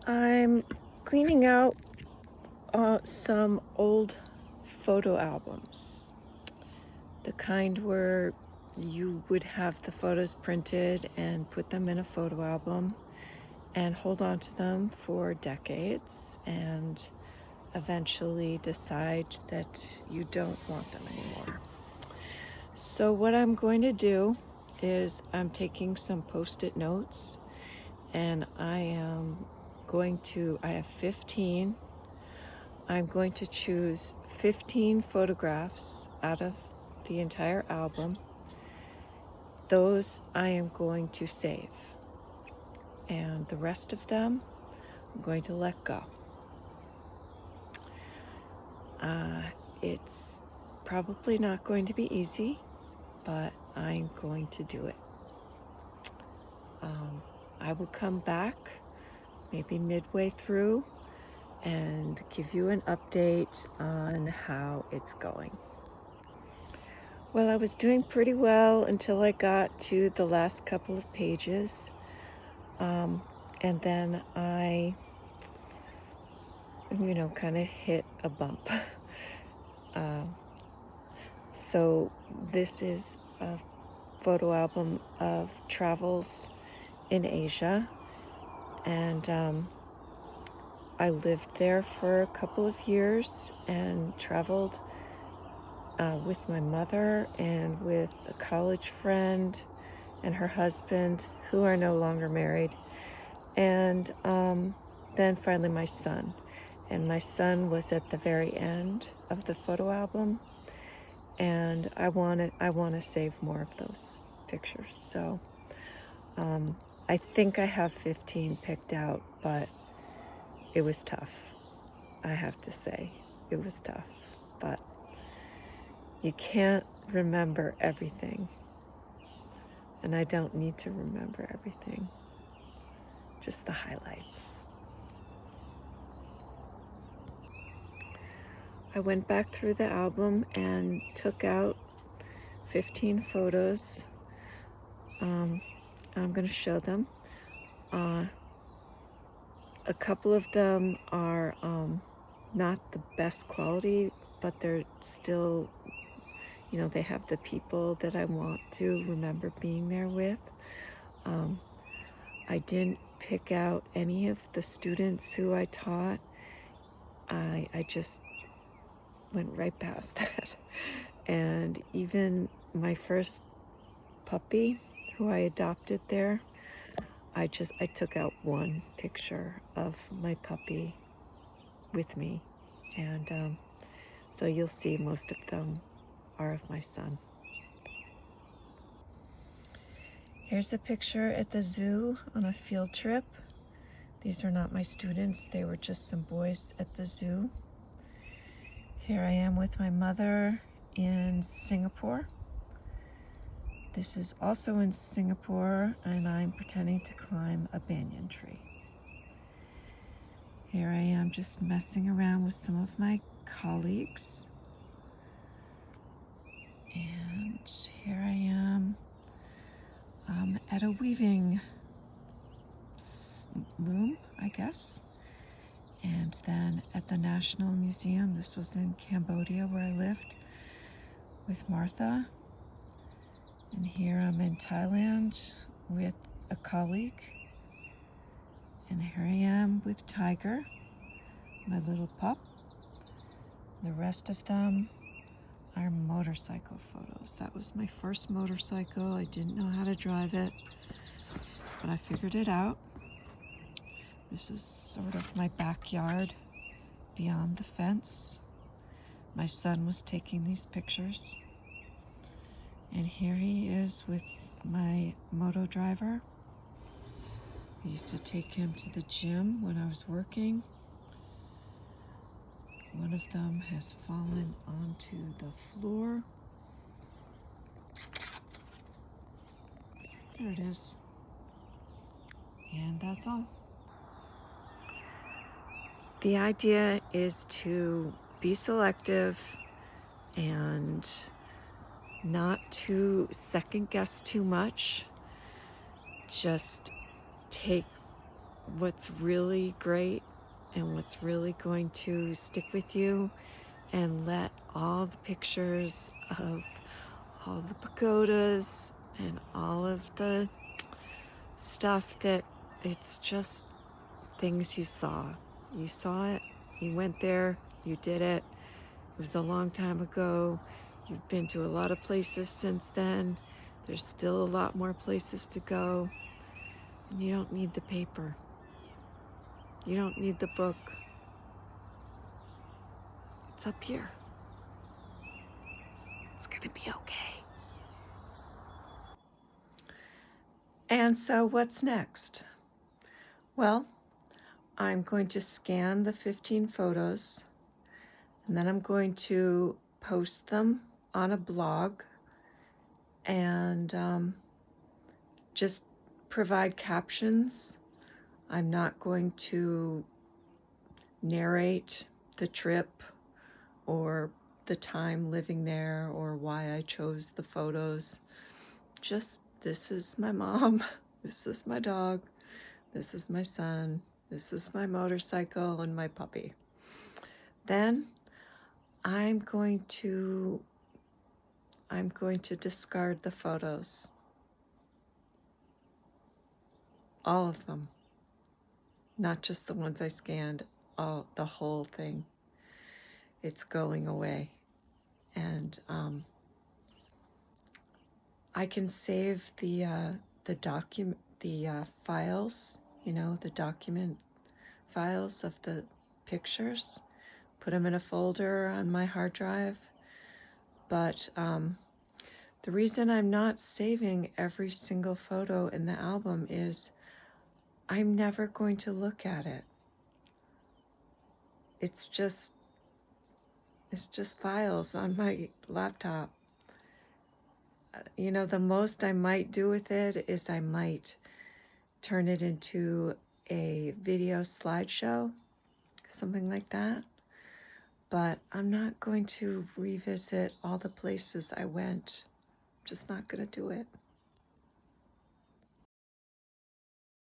I'm cleaning out some old photo albums, the kind where you would have the photos printed and put them in a photo album and hold on to them for decades and eventually decide that you don't want them anymore. So what I'm going to do is I'm taking some post-it notes, and I have 15. I'm going to choose 15 photographs out of the entire album. Those I am going to save, and the rest of them I'm going to let go. It's probably not going to be easy, but I'm going to do it. I will come back maybe midway through and give you an update on how it's going. Well, I was doing pretty well until I got to the last couple of pages, and then I kind of hit a bump. So this is a photo album of travels in Asia, and I lived there for a couple of years and traveled with my mother and with a college friend and her husband, who are no longer married, and then finally my son. And my son was at the very end of the photo album, and I want to save more of those pictures. So I think I have 15 picked out, but it was tough. I have to say, it was tough, but you can't remember everything, and I don't need to remember everything, just the highlights. I went back through the album and took out 15 photos. I'm going to show them. A couple of them are not the best quality, but they're still, they have the people that I want to remember being there with. I didn't pick out any of the students who I taught. I just went right past that. And even my first puppy, who I adopted there, I took out one picture of my puppy with me, and so you'll see most of them are of my son. Here's a picture at the zoo on a field trip. These are not my students, they were just some boys at the zoo. Here I am with my mother in Singapore. This is also in Singapore, and I'm pretending to climb a banyan tree. Here I am just messing around with some of my colleagues. And here I am at a weaving loom, I guess. And then at the National Museum, this was in Cambodia where I lived with Martha. And here I'm in Thailand with a colleague. And here I am with Tiger, my little pup. The rest of them are motorcycle photos. That was my first motorcycle. I didn't know how to drive it, but I figured it out. This is sort of my backyard beyond the fence. My son was taking these pictures. And here he is with my moto driver. I used to take him to the gym when I was working. One of them has fallen onto the floor. There it is. And that's all. The idea is to be selective and not to second guess too much. Just take what's really great and what's really going to stick with you, and let all the pictures of all the pagodas and all of the stuff that it's just things you saw. You saw it, you went there, you did it. It was a long time ago. You've been to a lot of places since then. There's still a lot more places to go. And you don't need the paper. You don't need the book. It's up here. It's gonna be okay. And so what's next? Well, I'm going to scan the 15 photos, and then I'm going to post them on a blog and just provide captions. I'm not going to narrate the trip or the time living there or why I chose the photos. Just, this is my mom, this is my dog, this is my son, this is my motorcycle and my puppy. Then I'm going to discard the photos. All of them. Not just the ones I scanned, the whole thing. It's going away. And I can save the files, the document files of the pictures, put them in a folder on my hard drive. But the reason I'm not saving every single photo in the album is I'm never going to look at it. It's just files on my laptop. The most I might do with it is I might turn it into a video slideshow, something like that. But I'm not going to revisit all the places I went. I'm just not going to do it.